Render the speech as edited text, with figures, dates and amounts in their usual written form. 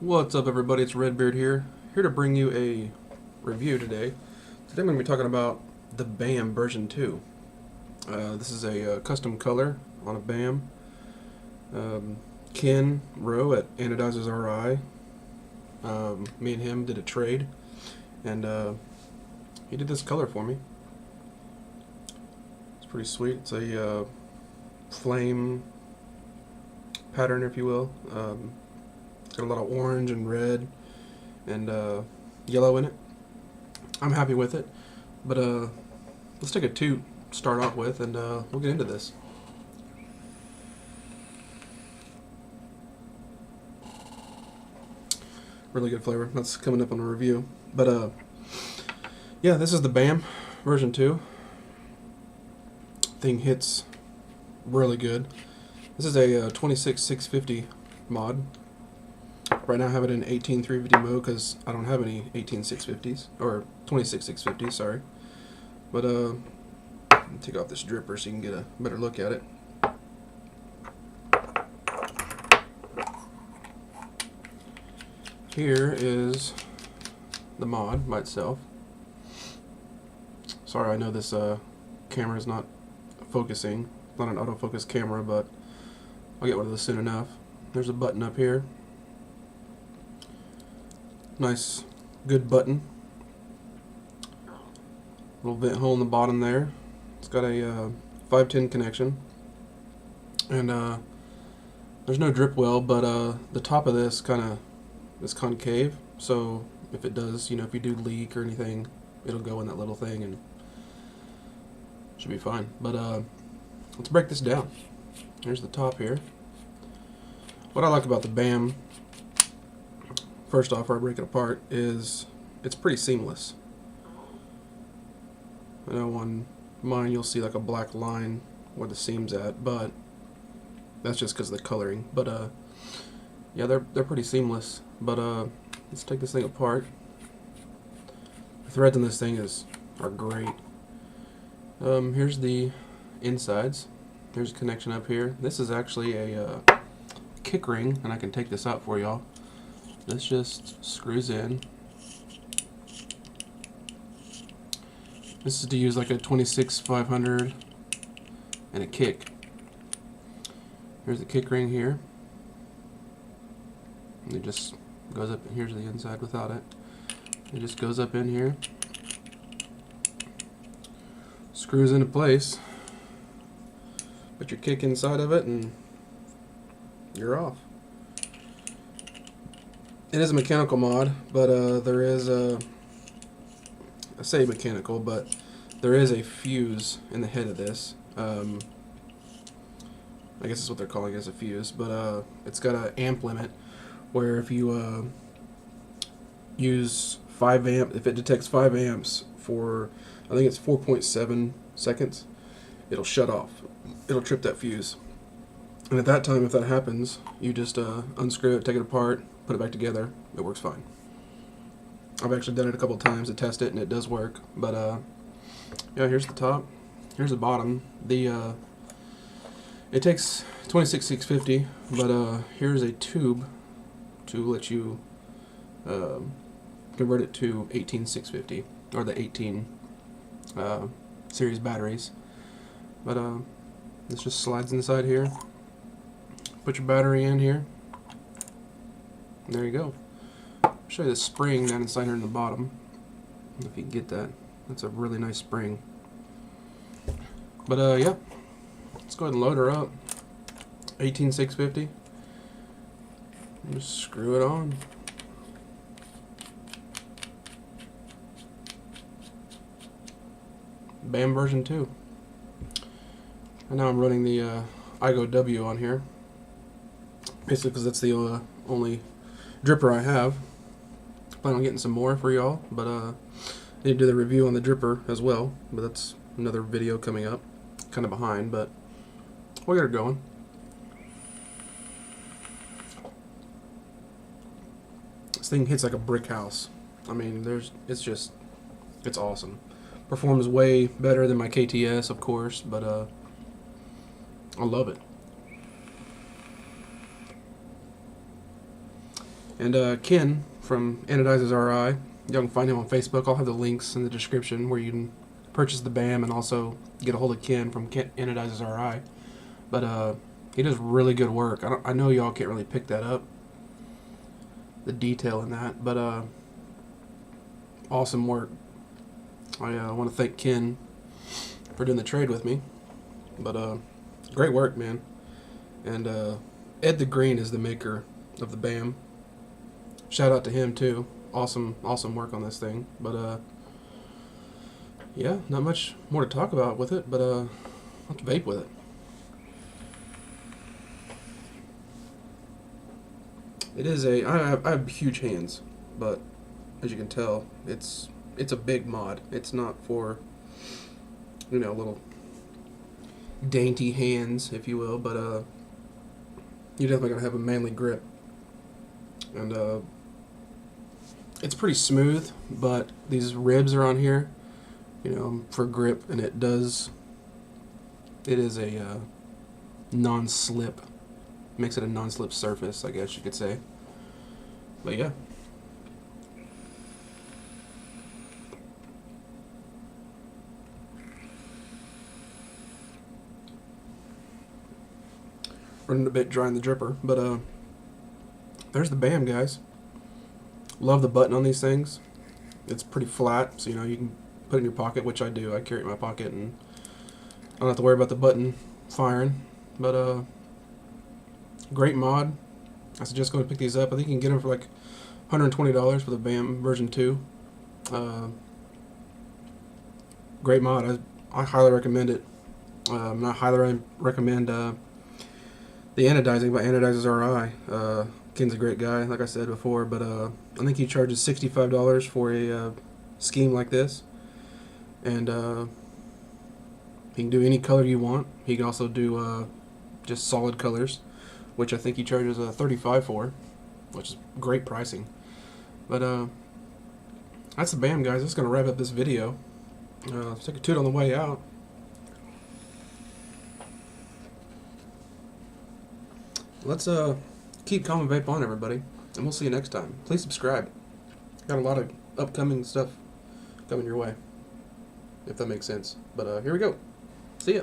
What's up, everybody? It's RedBeard here to bring you a review today. Today I'm going to be talking about the BAM version 2. This is a custom color on a BAM. Ken Rowe at Anodizers R I. Me and him did a trade, and he did this color for me. It's pretty sweet. It's a flame pattern, if you will. It's got a lot of orange and red and yellow in it. I'm happy with it, but let's take a toot to start off with, and we'll get into this. Really good flavor. That's coming up on a review. But yeah, this is the BAM version 2. Thing hits really good. This is a 26650 mod. Right now I have it in 18350 mode because I don't have any 18650s, or 26650s, sorry. But let me take off this dripper so you can get a better look at it. Here is the mod by itself. Sorry, I know this camera is not focusing, not an autofocus camera, but I'll get one of those soon enough. There's a button up here. Nice, good button. Little vent hole in the bottom there. It's got a 510 connection, and there's no drip well, but the top of this kind of is concave, so if it does, if you do leak or anything, it'll go in that little thing and should be fine. But let's break this down. Here's the top here. What I like about the BAM, first off, before I break it apart, is it's pretty seamless. I know on mine you'll see like a black line where the seam's at, but that's just because of the coloring. But yeah, they're pretty seamless. But let's take this thing apart. The threads on this thing are great. Here's the insides. There's a connection up here. This is actually a kick ring, and I can take this out for y'all. This just screws in. This is to use like a 26500 and a kick. Here's the kick ring here. And it just goes up. Here's the inside without it. It just goes up in here. Screws into place. Put your kick inside of it and you're off. It is a mechanical mod, but there is a, I say mechanical, but there is a fuse in the head of this. I guess that's what they're calling it, as a fuse, but it's got an amp limit where if you use 5 amp, if it detects 5 amps for, I think it's 4.7 seconds, it'll shut off. It'll trip that fuse. And at that time, if that happens, you just unscrew it, take it apart, put it back together. It works fine. I've actually done it a couple times to test it, and it does work. But yeah, here's the top. Here's the bottom. The it takes 26650, but here's a tube to let you convert it to 18650, or the 18 series batteries. But this just slides inside here. Put your battery in here. And there you go. I'll show you the spring down inside here in the bottom. If you can get that. That's a really nice spring. But yeah. Let's go ahead and load her up. 18650. Just screw it on. BAM version 2. And now I'm running the iGo W on here. Basically because that's the only dripper I have. Plan on getting some more for y'all, but I need to do the review on the dripper as well, but that's another video coming up. Kind of behind, but we'll get her going. This thing hits like a brick house. I mean, it's awesome. Performs way better than my KTS, of course, but I love it. And Ken from Anodizers R I, you can find him on Facebook. I'll have the links in the description where you can purchase the BAM and also get a hold of Ken from Anodizers R I. But he does really good work. I know y'all can't really pick that up, the detail in that, but awesome work. I want to thank Ken for doing the trade with me. But great work, man. And Ed the Green is the maker of the BAM. Shout out to him too. Awesome work on this thing. But yeah, not much more to talk about with it, but let's vape with it. It is I have huge hands, but as you can tell, it's a big mod. It's not for, you know, little dainty hands, if you will, but you're definitely gonna have a manly grip. And it's pretty smooth, but these ribs are on here, you know, for grip, and it is a non-slip, makes it a non-slip surface, I guess you could say. But yeah. Running a bit dry in the dripper, but there's the BAM, guys. Love the button on these things. It's pretty flat, so you know you can put it in your pocket, which I do. I carry it in my pocket, and I don't have to worry about the button firing. But great mod. I suggest going to pick these up. I think you can get them for like $120 for the BAM version 2. Great mod. I highly recommend it. I highly recommend the Anodizing by Anodizers R I. Ken's a great guy, like I said before, but I think he charges $65 for a scheme like this. And he can do any color you want. He can also do just solid colors, which I think he charges $35 for, which is great pricing. But that's the BAM, guys. That's going to wrap up this video. Let's take a toot on the way out. Let's keep calm and vape on, everybody, and we'll see you next time. Please subscribe. Got a lot of upcoming stuff coming your way, if that makes sense. But here we go. See ya.